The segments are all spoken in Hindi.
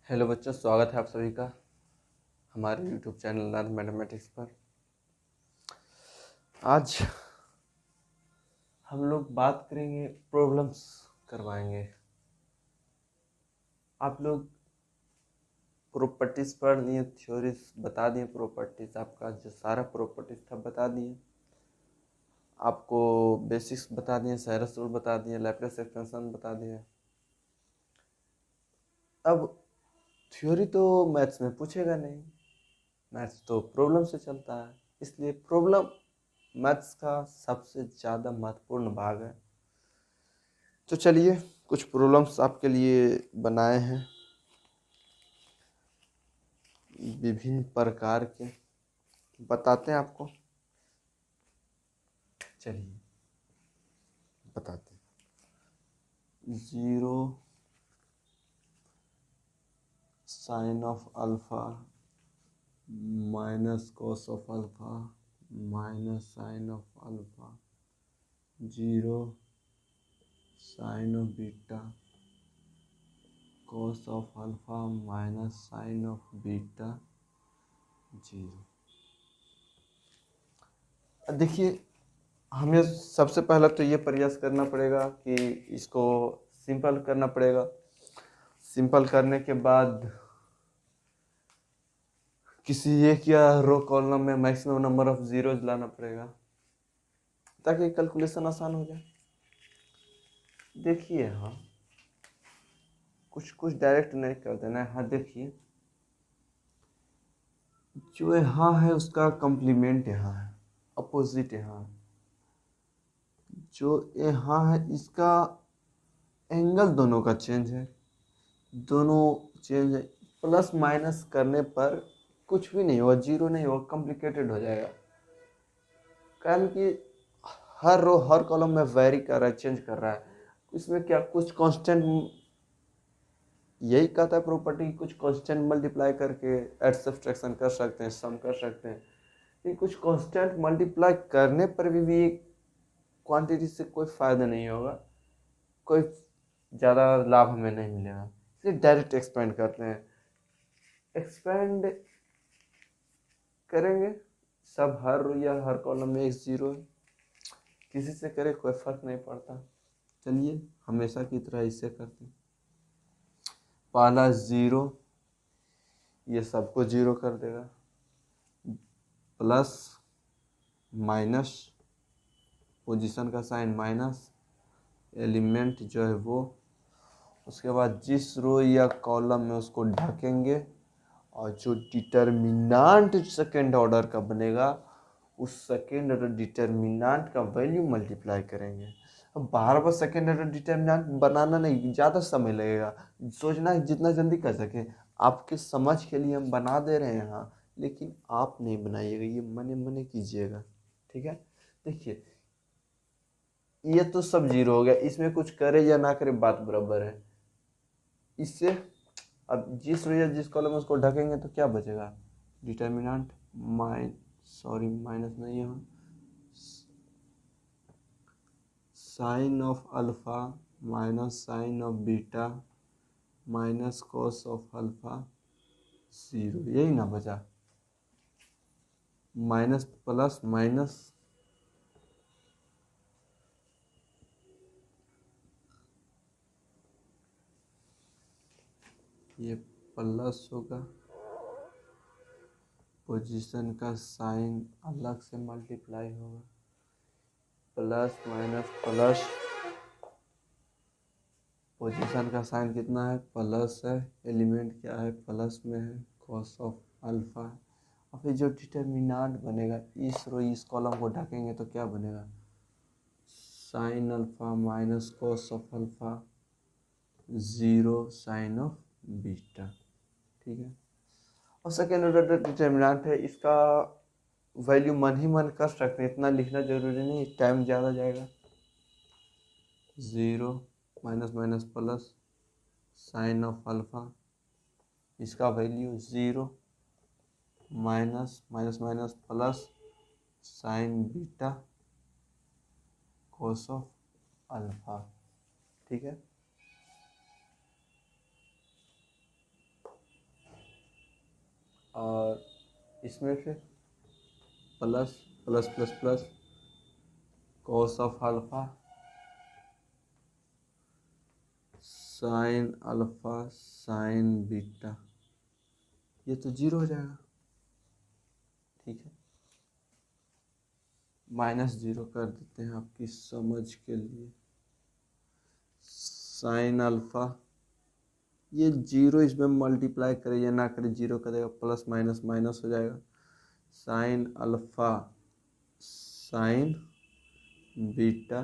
हेलो बच्चों, स्वागत है आप सभी का हमारे यूट्यूब चैनल लर्न मैथमेटिक्स पर। आज हम लोग बात करेंगे, प्रॉब्लम्स करवाएंगे। आप लोग प्रॉपर्टीज पढ़ लिए, थ्योरीज बता दिए, प्रॉपर्टीज आपका जो सारा प्रॉपर्टीज था बता दिए, आपको बेसिक्स बता दिए, साइरस रूल बता दिए, लैप्लेस एक्सपेंशन बता दिए। अब थ्योरी तो मैथ्स में पूछेगा नहीं, मैथ्स तो प्रॉब्लम से चलता है, इसलिए प्रॉब्लम मैथ्स का सबसे ज़्यादा महत्वपूर्ण भाग है। तो चलिए कुछ प्रॉब्लम्स आपके लिए बनाए हैं, विभिन्न प्रकार के बताते हैं आपको। चलिए बताते हैं। 0 sine of alpha minus cos of alpha minus sine of alpha, 0 sine of beta cos of alpha minus sine of beta 0। देखिए, हमें सबसे पहला तो ये प्रयास करना पड़ेगा कि इसको सिंपल करना पड़ेगा। सिंपल करने के बाद किसी एक या रो कॉलम में मैक्सिमम नंबर ऑफ जीरोज लाना पड़ेगा ताकि कैलकुलेशन आसान हो जाए। देखिए, हाँ कुछ कुछ डायरेक्ट नहीं कर देना है। हाँ देखिए, जो यहाँ है उसका कॉम्प्लीमेंट यहाँ है, अपोजिट यहाँ है। जो यहाँ है इसका एंगल दोनों का चेंज है, दोनों चेंज है। प्लस माइनस करने पर कुछ भी नहीं होगा, जीरो नहीं होगा, कॉम्प्लिकेटेड हो जाएगा। कारण कि हर रो हर कॉलम में वेरी कर रहा है, चेंज कर रहा है। इसमें क्या कुछ कांस्टेंट, यही कहता है प्रॉपर्टी, कुछ कांस्टेंट मल्टीप्लाई करके एड सब्सट्रैक्शन कर सकते हैं, सम कर सकते हैं। लेकिन कुछ कांस्टेंट मल्टीप्लाई करने पर भी क्वांटिटी से कोई फायदा नहीं होगा, कोई ज़्यादा लाभ हमें नहीं मिलेगा। इसलिए डायरेक्ट एक्सपेंड करते हैं। एक्सपेंड करेंगे, सब हर रो या हर कॉलम में एक जीरो है, किसी से करे कोई फर्क नहीं पड़ता। चलिए हमेशा की तरह इससे करते हैं। पहला जीरो, ये सबको जीरो कर देगा, प्लस माइनस, पोजीशन का साइन माइनस, एलिमेंट जो है वो, उसके बाद जिस रो या कॉलम में उसको ढकेंगे और जो डिटर्मिनांट सेकेंड ऑर्डर का बनेगा उस सेकेंड ऑर्डर डिटर्मिनांट का वैल्यू मल्टीप्लाई करेंगे। अब बार बार सेकेंड ऑर्डर डिटर्मिनांट बनाना नहीं, ज़्यादा समय लगेगा। सोचना है जितना जल्दी कर सके, आपके समझ के लिए हम बना दे रहे हैं यहाँ, लेकिन आप नहीं बनाइएगा, ये मने मने कीजिएगा, ठीक है। देखिए, ये तो सब जीरो हो गया, इसमें कुछ करे या ना करे बात बराबर है। इससे अब जिस रो या जिस कॉलम में उसको ढकेंगे तो क्या बचेगा, डिटर्मिनेंट माइनस नहीं है, sine of alpha minus sine of beta minus cos of alpha 0, यही ना बचा। माइनस प्लस माइनस, ये प्लस होगा, पोजीशन का साइन अलग से मल्टीप्लाई होगा, प्लस माइनस प्लस, पोजीशन का साइन कितना है, प्लस है, एलिमेंट क्या है, प्लस में है, कॉस ऑफ अल्फा। और फिर जो डिटर्मिनांट बनेगा, इस रो इस कॉलम को ढकेंगे तो क्या बनेगा, sine alpha minus cos of alpha 0 sine of beta, ठीक है। और सेकेंड ऑर्डर डिटर्मिनेंट है, इसका वैल्यू मन ही मन कर सकते हैं, इतना लिखना जरूरी नहीं, टाइम ज़्यादा जाएगा। 0 minus minus plus sine of alpha, इसका value 0 minus minus minus plus sine beta cos of alpha, ठीक है। और इसमें फिर plus plus plus plus cos of alpha sine alpha sine beta, ये तो जीरो हो जाएगा। ठीक है, माइनस जीरो कर देते हैं आपकी समझ के लिए। साइन अल्फा, ये जीरो इसमें मल्टीप्लाई करे या ना करे जीरो कर देगा, प्लस माइनस माइनस हो जाएगा। Sign alpha sine beta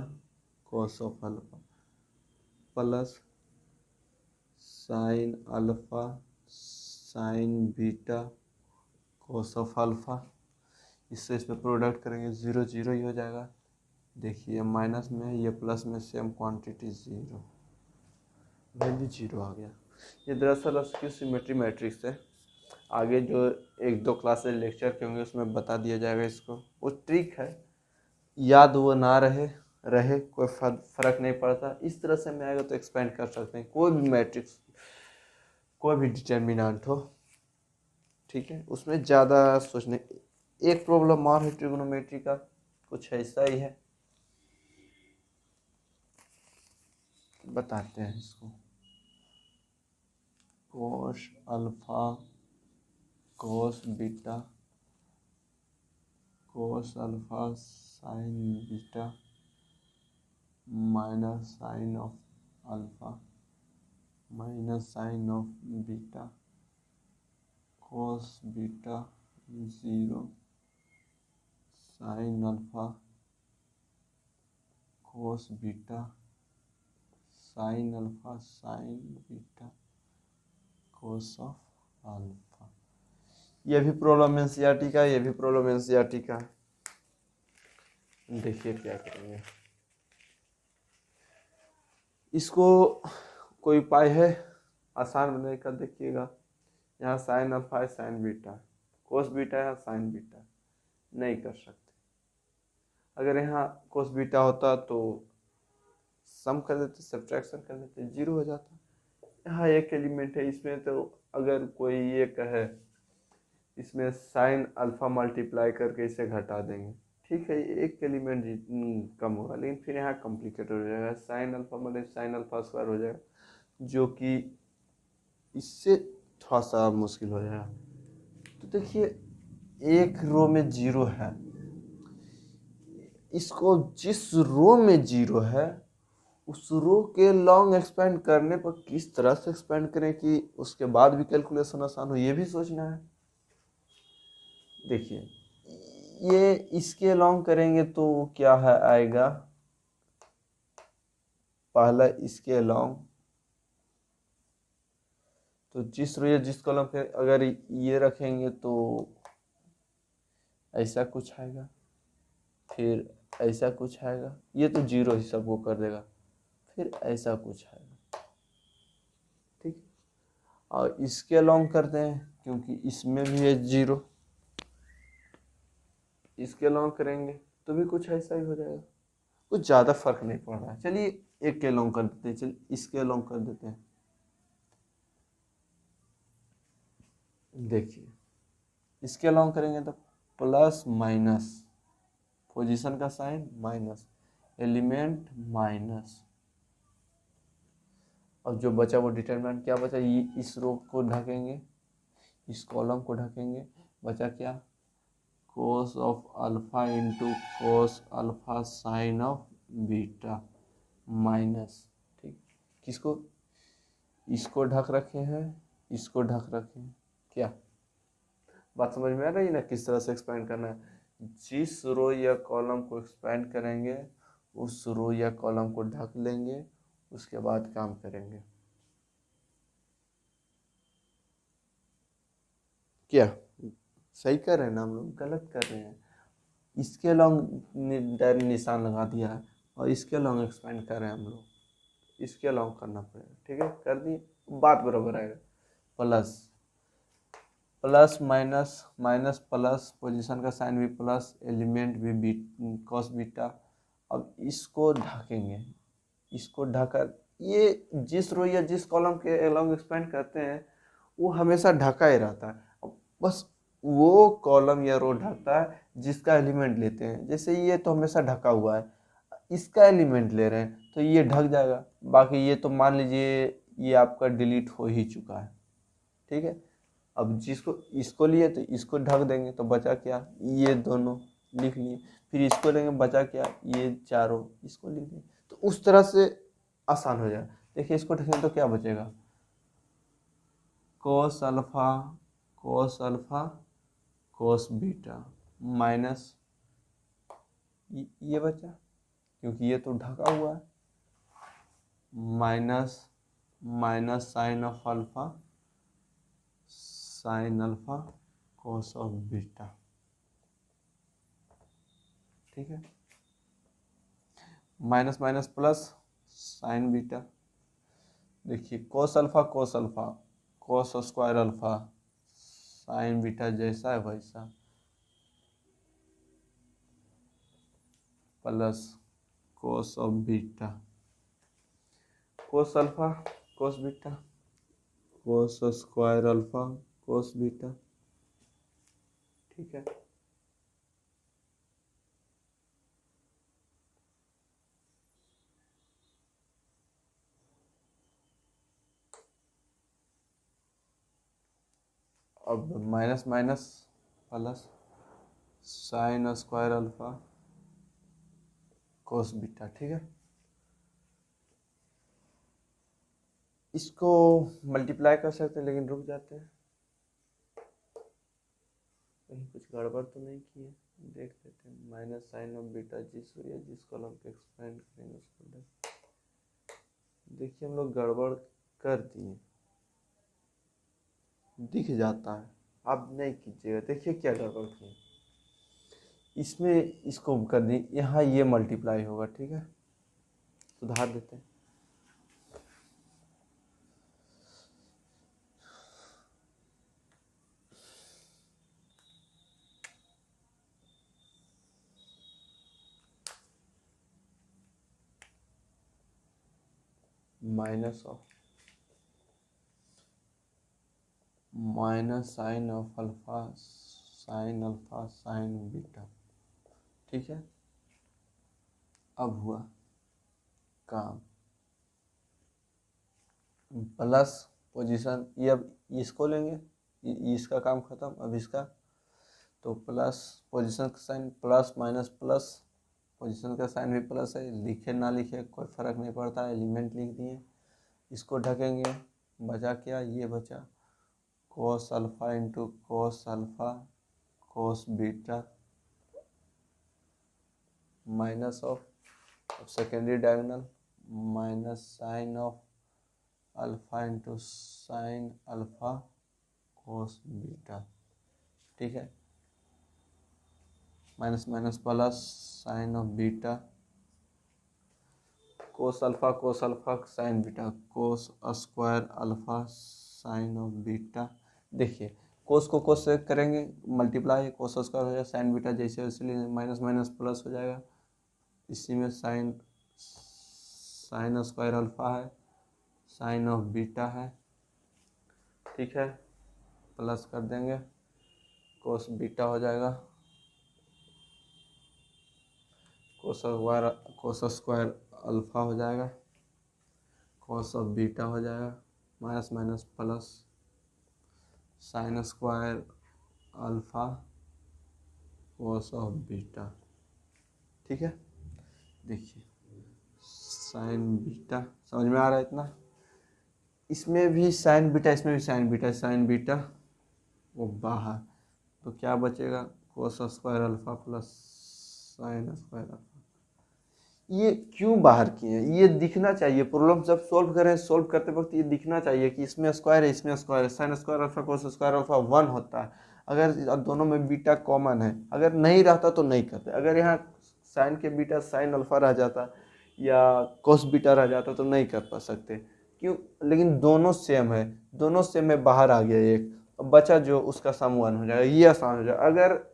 cos of alpha plus sign alpha sine beta cos of alpha. इससे इस पर प्रोडक्ट करेंगे, जीरो जीरो ही हो जाएगा। देखिए माइनस में ये प्लस में same quantity zero, value zero आ गया। ये दरअसल उसकी सिमेट्री मैट्रिक्स है। आगे जो एक दो क्लासेस लेक्चर के होंगे उसमें बता दिया जाएगा इसको। वो ट्रिक है, याद वो ना रहे रहे कोई फर्क नहीं पड़ता। इस तरह से में आएगा तो एक्सपेंड कर सकते हैं कोई भी मैट्रिक्स, कोई भी डिटर्मिनेंट हो। ठीक है, उसमें ज़्यादा सोचने। एक प्रॉब्लम और है ट्रिग्नोमेट्री का, कुछ ऐसा ही है, बताते हैं इसको। Cos alpha cos beta cos alpha sine beta minus sine of alpha minus sine of beta cos beta zero sine alpha cos beta sine alpha sine beta cos of alpha. ये भी प्रॉब्लम एनसीईआरटी का, ये भी प्रॉब्लम एनसीईआरटी का। देखिए क्या करेंगे, इसको कोई उपाय है आसान बनाने का। देखिएगा यहाँ साइन अल्फा है साइन बीटा, कोस बीटा है साइन बीटा, नहीं कर सकते। अगर यहाँ कोस बीटा होता तो सम कर देते, सब्ट्रैक्शन कर देते, जीरो हो जाता। यहाँ एक एलिमेंट है इसमें, तो अगर कोई ये कहे इसमें साइन अल्फा मल्टीप्लाई करके इसे घटा देंगे, ठीक है, एक एलिमेंट कम होगा, लेकिन फिर यहाँ कॉम्प्लिकेटेड हो जाएगा। साइन अल्फा मतलब साइन अल्फा स्क्वायर हो जाएगा, जो कि इससे थोड़ा सा मुश्किल हो जाएगा। तो देखिए एक रो में जीरो है, इसको जिस रो में जीरो है उस रो के लॉन्ग एक्सपेंड करने पर किस तरह से एक्सपेंड करें कि उसके बाद भी कैलकुलेशन आसान हो, ये भी सोचना है। देखिए ये इसके लॉन्ग करेंगे तो क्या है आएगा, पहला इसके लॉन्ग, तो जिस रो या जिस कॉलम पे अगर ये रखेंगे तो ऐसा कुछ आएगा, फिर ऐसा कुछ आएगा, ये तो जीरो ही सबको कर देगा, फिर ऐसा कुछ आएगा। ठीक, और इसके अलोंग करते हैं क्योंकि इसमें भी है जीरो, इसके अलोंग करेंगे तो भी कुछ ऐसा ही हो जाएगा, कुछ ज़्यादा फर्क नहीं पड़ रहा है। चलिए एक के अलोंग कर देते हैं, चलिए इसके अलोंग कर देते हैं। देखिए इसके अलोंग करेंगे तो प्लस माइनस, पोजीशन का साइन माइनस, एलिमेंट माइनस, और जो बचा वो डिटरमिनेंट क्या बचा, ये इस रो को ढकेंगे, इस कॉलम को ढकेंगे, बचा क्या, कोस of alpha into cos alpha sine of beta minus. ठीक, किसको, इसको ढक रखे हैं, इसको ढक रखे हैं। क्या बात समझ में आ रही है ना, किस तरह से एक्सपेंड करना है। जिस रो या कॉलम को एक्सपेंड करेंगे उस रो या कॉलम को ढक लेंगे, उसके बाद काम करेंगे। क्या सही कर रहे हैं ना हम लोग, गलत कर रहे हैं। इसके लॉन्ग डायरेक्ट निशान लगा दिया है और इसके लॉन्ग एक्सपेंड कर रहे हैं हम लोग, इसके लॉन्ग करना पड़ेगा। ठीक है, कर दिए, बात बराबर आएगा। Plus plus minus minus plus, position का साइन भी प्लस, एलिमेंट भी कॉस बीटा। अब इसको ढकेंगे, इसको ढका, ये जिस रो या जिस कॉलम के अलोंग एक्सपेंड करते हैं वो हमेशा ढका ही रहता है। अब बस वो कॉलम या रो ढकता है जिसका एलिमेंट लेते हैं। जैसे ये तो हमेशा ढका हुआ है, इसका एलिमेंट ले रहे हैं तो ये ढक जाएगा। बाकी ये तो मान लीजिए ये आपका डिलीट हो ही चुका है, ठीक है। अब जिसको इसको लिए तो इसको ढक देंगे, तो बचा क्या, ये दोनों लिख लिए। फिर इसको लेंगे, बचा क्या, ये चारों, इसको लिख लिए। तो उस तरह से आसान हो जाए। देखिए इसको ढकेंगे तो क्या बचेगा, cos alpha cos alpha cos beta minus ये बचा, क्योंकि ये तो ढका हुआ है, minus minus sine of alpha sine alpha cos of beta, ठीक है। Minus minus plus sine beta. देखिए cos alpha cos square alpha sine beta जैसा है वैसा, plus cos of beta, cos alpha cos beta cos square alpha cos beta, ठीक है। अब minus minus plus sine square alpha cos beta, ठीक है। इसको मल्टीप्लाई कर सकते हैं, लेकिन रुक जाते हैं, कहीं कुछ गड़बड़ तो नहीं की है, देख लेते हैं। माइनस साइन ऑफ बीटा जिस कॉलम पे एक्सपेंड करेंगे उसको देखिए हम लोग गड़बड़ कर दिए, दिख जाता है, आप नहीं कीजिएगा। देखिए क्या गड़बड़ किए, इसमें इसको कर दी, यहाँ ये मल्टीप्लाई होगा, ठीक है। सुधार देते हैं, minus sine of alpha sine beta, ठीक है। अब हुआ काम, प्लस पोजीशन, ये अब इसको लेंगे, इसका काम खत्म। अब इसका तो प्लस पोजीशन का sign, plus minus plus, position का साइन भी प्लस है, लिखे ना लिखे कोई फर्क नहीं पड़ता, एलिमेंट लिख दिए। इसको ढकेंगे, बचा क्या, ये बचा cos alpha into cos alpha cos beta minus of secondary diagonal minus sine of alpha into sine alpha cos beta, ठीक है। Minus minus plus sine of beta cos alpha sine beta cos square alpha sine of beta. देखिए कोस को कोस से करेंगे मल्टीप्लाई, कोस स्क्वायर हो जाएगा, साइन बीटा जैसे इसलिए माइनस माइनस प्लस हो जाएगा। इसी में साइन स्क्वायर अल्फा है, साइन ऑफ बीटा है, ठीक है। प्लस कर देंगे, कोस बीटा हो जाएगा, कोस स्क्वायर अल्फा हो जाएगा, कोस ऑफ बीटा हो जाएगा, minus minus plus sine square alpha cos of beta, ठीक है। देखिए साइन बीटा समझ में आ रहा है इतना, इसमें भी साइन बीटा, इसमें भी साइन बीटा वो बाहर, तो क्या बचेगा, कोस square alpha plus sine square alpha. ये क्यों बाहर किए हैं, ये दिखना चाहिए, प्रॉब्लम जब सॉल्व करें, सॉल्व करते वक्त ये दिखना चाहिए कि इसमें स्क्वायर है, इसमें स्क्वायर है, sign square alpha cos square alpha 1 होता है। अगर दोनों में बीटा कॉमन है, अगर नहीं रहता तो नहीं करते। अगर यहाँ साइन के बीटा साइन अल्फा रह जाता या कोस बीटा रह जाता तो नहीं कर पा सकते, क्यों, लेकिन दोनों सेम है, दोनों सेम में बाहर आ गया एक, बचा जो उसका सम 1 हो जाएगा, ये आसान हो जाएगा। अगर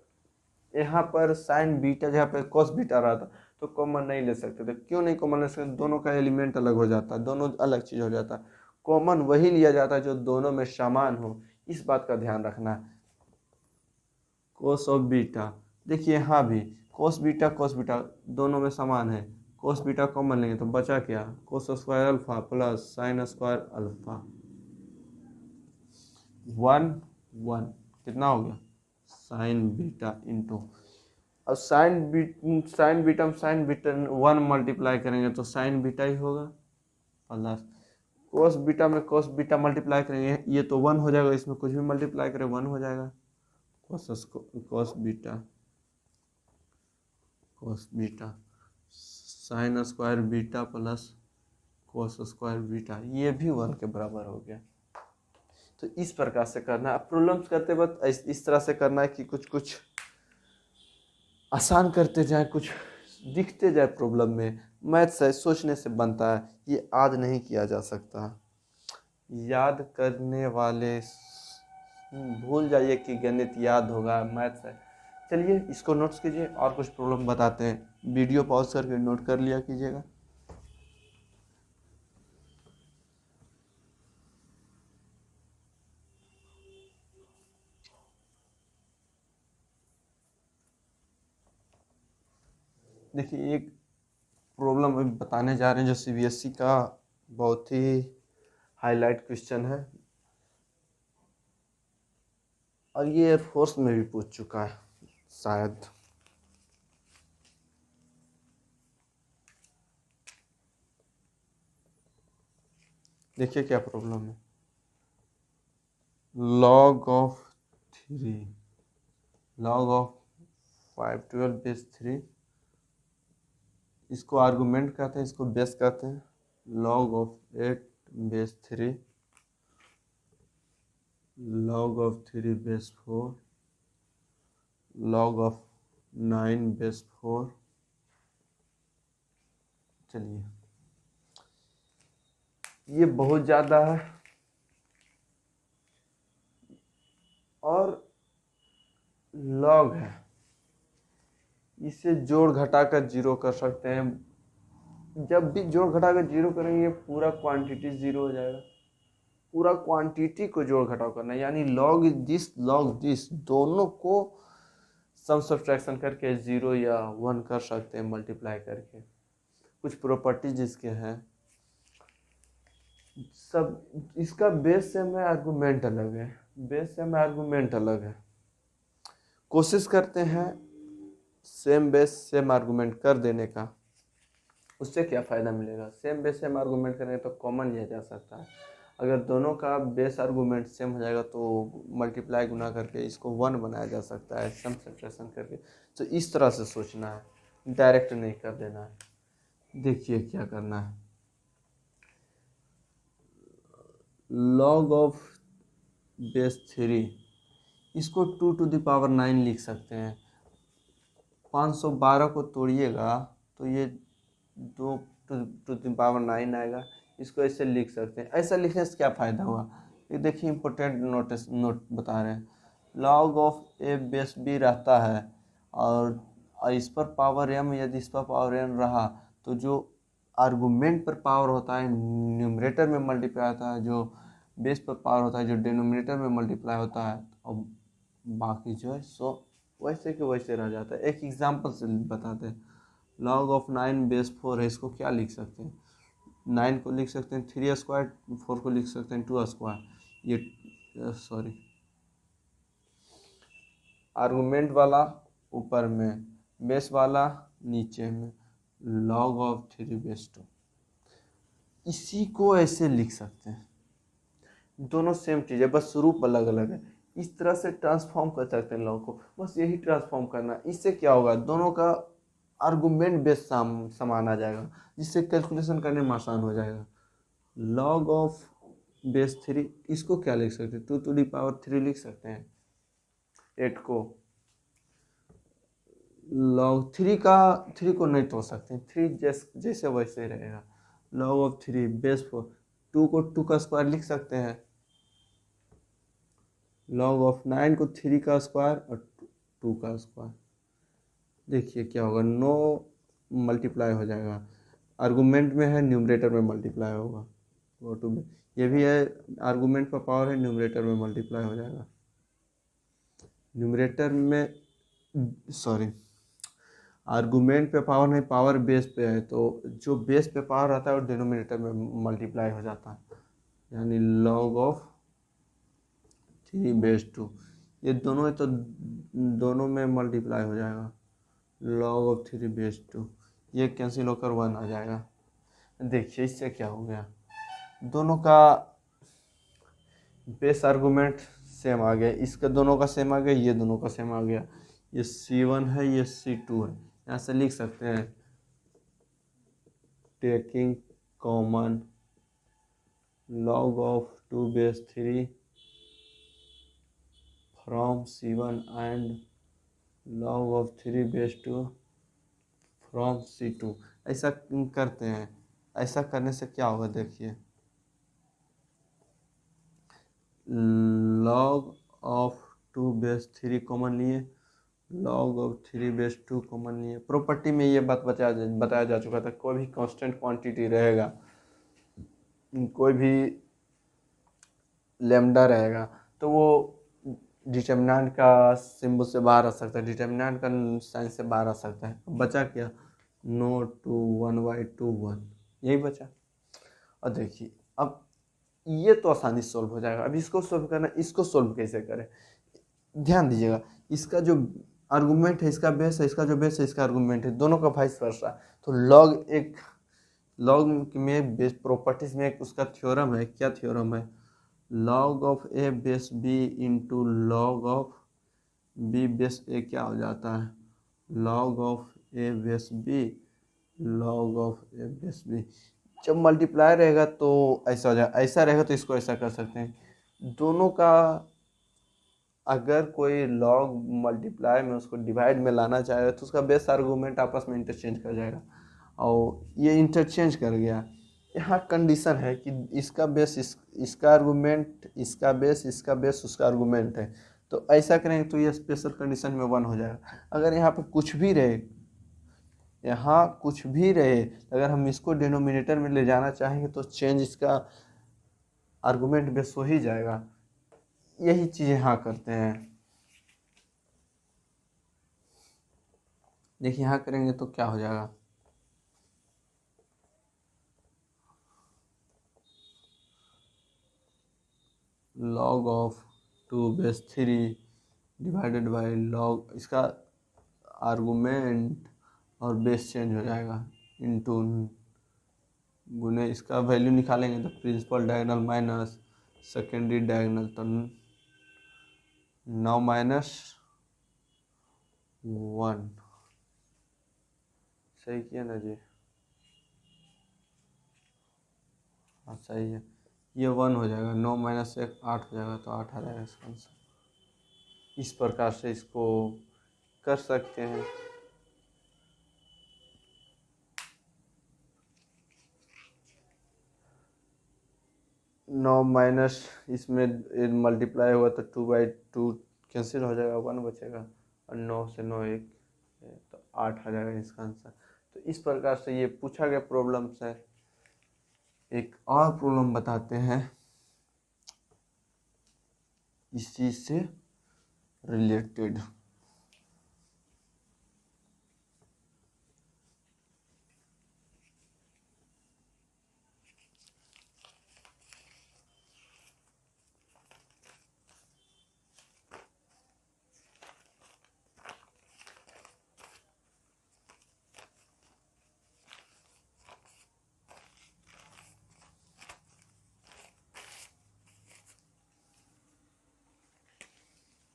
यहाँ पर साइन बीटा जहाँ पर कोस बीटा रहा था तो कॉमन नहीं ले सकते थे, क्यों नहीं कॉमन ले सकते, दोनों का एलिमेंट अलग हो जाता है, दोनों अलग चीज़ हो जाता है। कॉमन वही लिया जाता है जो दोनों में समान हो, इस बात का ध्यान रखना है। कोस ऑफ बीटा। देखिए यहाँ भी कोस बीटा दोनों में समान है, कोस बीटा कॉमन लेंगे तो बचा क्या, कोस square alpha plus sine square alpha, 1 कितना हो गया, साइन बीटा इंटू, अब साइन बीटा 1 मल्टीप्लाई करेंगे तो साइन बीटा ही होगा, प्लस कोस बीटा में कोस बीटा मल्टीप्लाई करेंगे ये तो 1 हो जाएगा, इसमें कुछ भी मल्टीप्लाई करें 1 हो जाएगा, कोस beta sine square beta plus cos square beta, ये भी 1 के बराबर हो गया। तो इस प्रकार से करना है। प्रॉब्लम्स करते वक्त इस तरह से करना है कि कुछ कुछ आसान करते जाए, कुछ दिखते जाए प्रॉब्लम में। मैथ्स है, सोचने से बनता है, ये याद नहीं किया जा सकता। याद करने वाले भूल जाइए कि गणित याद होगा, मैथ्स है। चलिए इसको नोट्स कीजिए और कुछ प्रॉब्लम बताते हैं, वीडियो पॉज करके नोट कर लिया कीजिएगा। देखिए एक प्रॉब्लम अभी बताने जा रहे हैं जो सीबीएसई का बहुत ही हाईलाइट क्वेश्चन है और ये एयरफोर्स में भी पूछ चुका है शायद। देखिए क्या प्रॉब्लम है, log of 512 बेस 3, इसको आर्गुमेंट कहते हैं, इसको बेस कहते हैं। log of 8 base 3, log of 3 base 4, log of 9 base 4। चलिए ये बहुत ज़्यादा है और log है, इसे जोड़ घटा कर जीरो कर सकते हैं। जब भी जोड़ घटा कर जीरो करेंगे पूरा क्वांटिटी जीरो हो जाएगा, पूरा क्वांटिटी को जोड़ घटाव करना है, यानी log दिस दोनों को सम सब्ट्रैक्शन करके जीरो या 1 कर सकते हैं मल्टीप्लाई करके। कुछ प्रॉपर्टीज इसके हैं सब, इसका बेस सेम है, आर्गुमेंट अलग है, बेस सेम आर्गुमेंट अलग है। कोशिश करते हैं सेम बेस सेम आर्गुमेंट कर देने का, उससे क्या फ़ायदा मिलेगा। सेम बेस सेम आर्गुमेंट करेंगे तो कॉमन लिया जा सकता है, अगर दोनों का बेस आर्गुमेंट सेम हो जाएगा तो मल्टीप्लाई गुना करके इसको 1 बनाया जा सकता है सम सब्ट्रैक्शन करके। तो इस तरह से सोचना है, डायरेक्ट नहीं कर देना है। देखिए क्या करना है, log ऑफ बेस 3 इसको 2 to the power 9 लिख सकते हैं। 512 को तोड़िएगा तो ये 2 to the power 9 आएगा, इसको ऐसे लिख सकते हैं। ऐसा लिखने से क्या फ़ायदा हुआ, ये देखिए इम्पोर्टेंट नोट बता रहे हैं। log of A base B रहता है और इस पर पावर m, यदि इस पर पावर n रहा तो जो आर्गुमेंट पर पावर होता है न्यूमरेटर में मल्टीप्लाई होता है, जो बेस पर पावर होता है जो डिनोमिनेटर में मल्टीप्लाई होता है, और बाकी जो है सो वैसे के वैसे रह जाता है। एक एग्जांपल से बताते हैं, log ऑफ 9 बेस 4 है, इसको क्या लिख सकते हैं, 9 को लिख सकते हैं 3 स्क्वायर, 4 को लिख सकते हैं 2 स्क्वायर। ये सॉरी आर्गुमेंट वाला ऊपर में, बेस वाला नीचे में, log ऑफ 3 बेस 2, इसी को ऐसे लिख सकते हैं। दोनों सेम चीज़ है, बस रूप अलग अलग है। इस तरह से ट्रांसफॉर्म कर सकते हैं log को, बस यही ट्रांसफॉर्म करना। इससे क्या होगा, दोनों का आर्गुमेंट बेस समान आ जाएगा, जिससे कैलकुलेशन करने में आसान हो जाएगा। log ऑफ बेस 3 इसको क्या लिख सकते हैं, 2 to the power 3 लिख सकते हैं। 8 को log 3 को नहीं तोड़ सकते, 3 जैसे वैसे ही रहेगा। log ऑफ 3 बेस 4, 2 को 2 का स्क्वायर लिख सकते हैं। log ऑफ 9 को 3 का स्क्वायर और 2 का स्क्वायर। देखिए क्या होगा, 9 मल्टीप्लाई हो जाएगा, आर्गुमेंट में है न्यूमरेटर में मल्टीप्लाई होगा, वो टू में ये भी है, आर्गुमेंट पर पावर है न्यूमरेटर में मल्टीप्लाई हो जाएगा। न्यूमरेटर में, सॉरी, आर्गुमेंट पे पावर नहीं, पावर बेस पे है, तो जो बेस पे पावर आता है वो डिनोमिनेटर में मल्टीप्लाई हो जाता है, यानी log ऑफ 3/2। ये दोनों है तो दोनों में मल्टीप्लाई हो जाएगा, log ऑफ 3/2, ये कैंसिल होकर 1 आ जाएगा। देखिए इससे क्या हो गया, दोनों का बेस आर्गुमेंट सेम आ गया, इसका दोनों का सेम आ गया, ये दोनों का सेम आ गया। ये C1 है, ये C2 है, यहाँ से लिख सकते हैं taking common log of 2/3 from C1 and log of 3/2 from C2। ऐसा करते हैं, ऐसा करने से क्या होगा देखिए, log ऑफ 2/3 कॉमन लिए, log ऑफ 3/2 कॉमन लिए। प्रॉपर्टी में ये बात बताया जा चुका था, कोई भी कांस्टेंट क्वांटिटी रहेगा, कोई भी लेमडा रहेगा, तो वो डिटर्मिनेंट का सिंबल से बाहर आ सकता है, डिटर्मिनेंट का साइन से बाहर आ सकता है। बचा क्या, नो टू 1/2 1, यही बचा। और देखिए अब ये तो आसानी से सोल्व हो जाएगा। अब इसको सोल्व करना, इसको सोल्व कैसे करें, ध्यान दीजिएगा, इसका जो आर्गुमेंट है इसका बेस है, इसका जो बेस है इसका आर्गुमेंट है, दोनों का वाइस वर्सा। तो लॉग में बेस प्रॉपर्टीज में एक उसका थ्योरम है, क्या थ्योरम है, log of a base b into log of b base a क्या हो जाता है, log of a base b log of a base b। जब मल्टीप्लाई रहेगा तो ऐसा हो जाएगा, ऐसा रहेगा तो इसको ऐसा कर सकते हैं। दोनों का अगर कोई लॉग मल्टीप्लाई में उसको डिवाइड में लाना चाहेगा तो उसका बेस आर्गूमेंट आपस में इंटरचेंज कर जाएगा, और ये इंटरचेंज कर गया। यहाँ कंडीशन है कि इसका बेस इसका आर्गूमेंट, इसका बेस उसका आर्गूमेंट है, तो ऐसा करेंगे तो ये स्पेशल कंडीशन में 1 हो जाएगा। अगर यहाँ पे कुछ भी रहे, यहाँ कुछ भी रहे, अगर हम इसको डिनोमिनेटर में ले जाना चाहेंगे तो चेंज इसका आर्गूमेंट बेस हो ही जाएगा। यही चीज़ यहाँ करते हैं। देखिए यहाँ करेंगे तो क्या हो जाएगा, log of 2/3 divided by log, इसका आर्गूमेंट और बेस चेंज हो जाएगा, इनटू गुने इसका वैल्यू निकालेंगे तो principal diagonal minus secondary diagonal, तो 9 माइनस 1, सही किया ना जी, हाँ सही है। ये 1 हो जाएगा, 9 माइनस 1 8 हो जाएगा, तो 8 आ जाएगा इसका आंसर। इस प्रकार से इसको कर सकते हैं। नौ माइनस इसमें मल्टीप्लाई हुआ तो 2/2 कैंसिल हो जाएगा, 1 बचेगा, और 9 से 9 1, तो 8 आ जाएगा इसका आंसर। तो इस प्रकार से ये पूछा गया प्रॉब्लम से। एक और प्रॉब्लम बताते हैं इस चीज से रिलेटेड।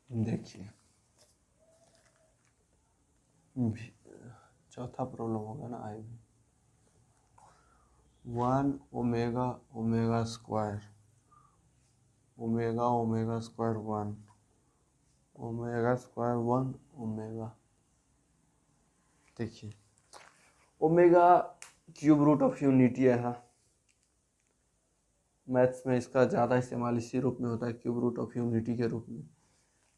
देखिए चौथा प्रॉब्लम होगा ना, I 1 omega omega square 1 omega square 1 omega. देखिए omega cube root of unity है, हाँ मैथ्स में इसका ज़्यादा इस्तेमाल इसी रूप में होता है, क्यूब रूट ऑफ यूनिटी के रूप में।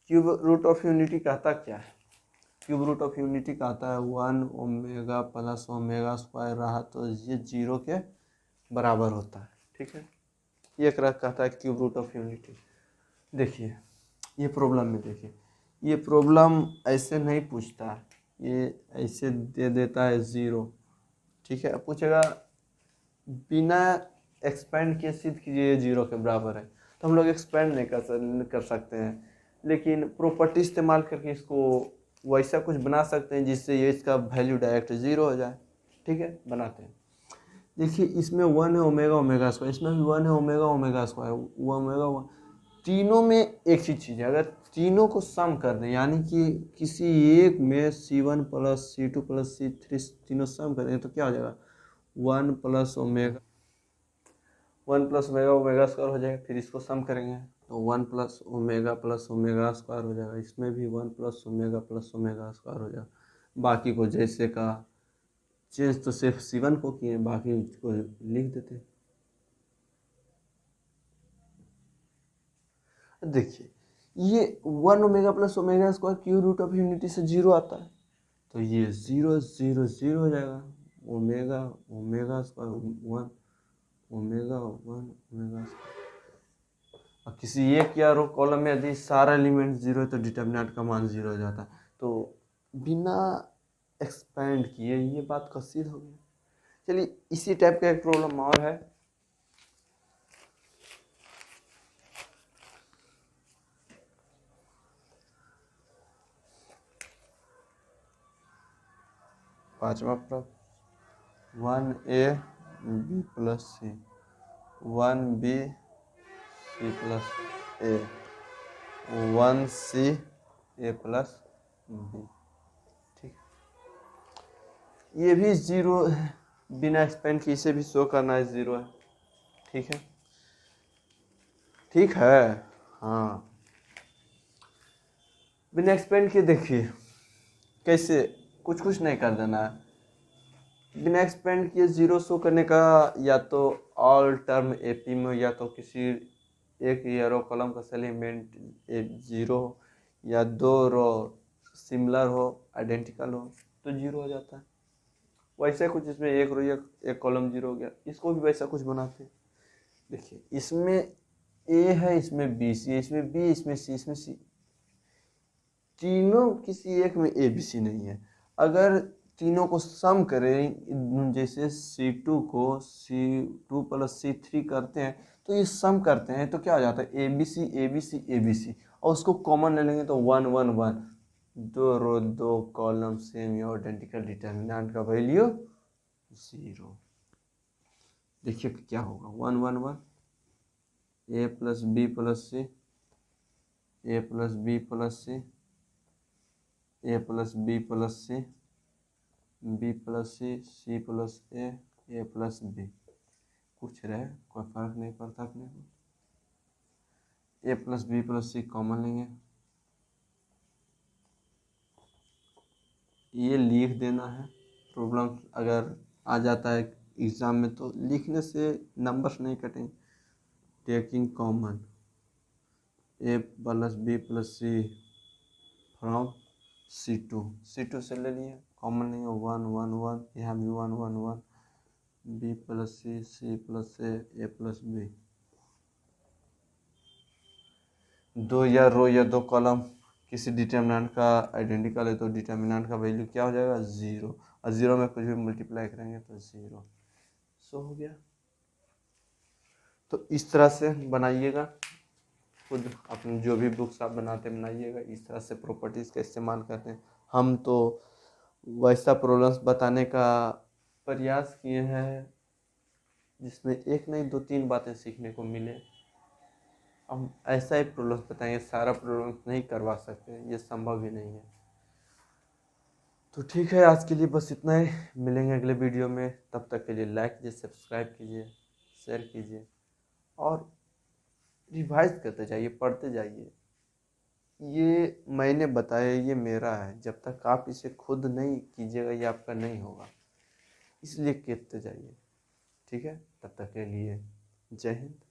क्यूब रूट ऑफ यूनिटी कहता क्या है, क्यूब रूट ऑफ यूनिटी कहता है 1 ओमेगा प्लस ओमेगा स्क्वायर रहा तो ये 0 के बराबर होता है, ठीक है। ये कहता है क्यूब रूट ऑफ यूनिटी। देखिए ये प्रॉब्लम में देखिए, ये प्रॉब्लम ऐसे नहीं पूछता है, ये ऐसे दे देता है 0। ठीक है, अब पूछेगा बिना एक्सपेंड किए सिद्ध कीजिए 0 के बराबर है, तो हम लोग एक्सपेंड नहीं कर सकते हैं, लेकिन प्रॉपर्टी इस्तेमाल करके इसको वैसा कुछ बना सकते हैं जिससे ये इसका वैल्यू डायरेक्ट 0 हो जाए। ठीक है, बनाते हैं। देखिए इसमें 1 है ओमेगा ओमेगा स्क्वायर, इसमें भी 1 है ओमेगा ओमेगा स्क्वायर, वो ओमेगा 1, तीनों में एक ही चीज़ है। अगर तीनों को सम कर दें, यानी कि किसी एक में C1 plus C2 plus C3 तीनों सम करेंगे तो क्या हो जाएगा, 1 प्लस ओमेगा ओमेगा स्क्वायर हो जाएगा। फिर इसको सम करेंगे तो 1 प्लस ओमेगा स्क्वायर हो जाएगा। इसमें भी 1 प्लस ओमेगा स्क्वायर हो जाएगा। बाकी को जैसे का चेंज तो सिर्फ C1 को किए, बाकी को लिख देते। देखिए ये 1 omega plus omega square cube root of unity से 0 आता है, तो ये 0 0 0 हो जाएगा। Omega omega square 1 omega 1 omega square. और किसी एक या रो कॉलम में यदि सारा एलिमेंट 0 है तो डिटर्मिनेंट का मान 0 हो जाता है। तो बिना एक्सपेंड किए ये बात का सिद्ध हो गया। चलिए इसी टाइप का एक प्रॉब्लम और है। पांचवा प्रश्न 1a b plus C 1b c plus a 1c a plus b। ठीक, ये भी 0 है, बिना एक्सपेंड किए इसे भी शो करना है 0 है। ठीक है, ठीक है। हाँ, बिना एक्सपेंड किए देखिए कैसे, कुछ नहीं कर देना है। बिना एक्सपेंड किए 0 शो करने का, या तो ऑल टर्म एपी में या तो किसी एक या रो कॉलम का एलिमेंट 0 हो, या 2 रो सिमिलर हो, आइडेंटिकल हो तो 0 हो जाता है। वैसे कुछ इसमें एक रो या एक कॉलम 0 हो गया, इसको भी वैसा कुछ बनाते हैं। देखिए इसमें ए है, इसमें बी सी है, इसमें बी, इसमें सी, इसमें सी, तीनों किसी एक में ए बी सी नहीं है। अगर तीनों को सम करें, जैसे C2 को C2 प्लस C3 करते हैं तो ये सम करते हैं तो क्या हो जाता है, A B C A B C A B C, और उसको कॉमन ले लेंगे तो 1 1 1, 2 रो 2 कॉलम सेम या आइडेंटिकल, डिटर्मिनेंट का वैल्यू 0। देखिए क्या होगा, 1 1 1, ए प्लस बी प्लस सी, ए प्लस बी प्लस सी, ए प्लस बी प्लस सी, बी प्लस सी, सी प्लस ए प्लस बी। कुछ रहे कोई फर्क नहीं पड़ता अपने को। ए प्लस बी प्लस सी कॉमन लेंगे, ये लिख देना है। प्रॉब्लम अगर आ जाता है एग्ज़ाम में तो लिखने से नंबर्स नहीं कटेंगे। Taking common A plus B plus C from C2 से ले लिए, कॉमन नहीं हो 1 1 1, यहाँ भी 1 1 1, बी प्लस सी प्लस ए प्लस बी। 2 या रो या 2 कॉलम किसी डिटर्मिनेंट का आइडेंटिकल है तो डिटर्मिनेंट का वैल्यू क्या हो जाएगा, 0, और 0 में कुछ भी मल्टीप्लाई करेंगे तो 0 सो हो गया। तो इस तरह से बनाइएगा, खुद अपने जो भी बुक्स आप बनाते हैं बनाइएगा, इस तरह से प्रॉपर्टीज़ का इस्तेमाल करते हैं। हम तो वैसा प्रॉब्लम्स बताने का प्रयास किए हैं जिसमें एक नहीं 2 3 बातें सीखने को मिले। हम ऐसा ही प्रॉब्लम्स बताएंगे, सारा प्रॉब्लम्स नहीं करवा सकते, ये संभव ही नहीं है। तो ठीक है, आज के लिए बस इतना ही। मिलेंगे अगले वीडियो में, तब तक के लिए लाइक कीजिए, सब्सक्राइब कीजिए, शेयर कीजिए और रिवाइज करते जाइए, पढ़ते जाइए। ये मैंने बताया, ये मेरा है, जब तक आप इसे खुद नहीं कीजिएगा ये आपका नहीं होगा, इसलिए कहते जाइए। ठीक है, तब तक के लिए जय हिंद।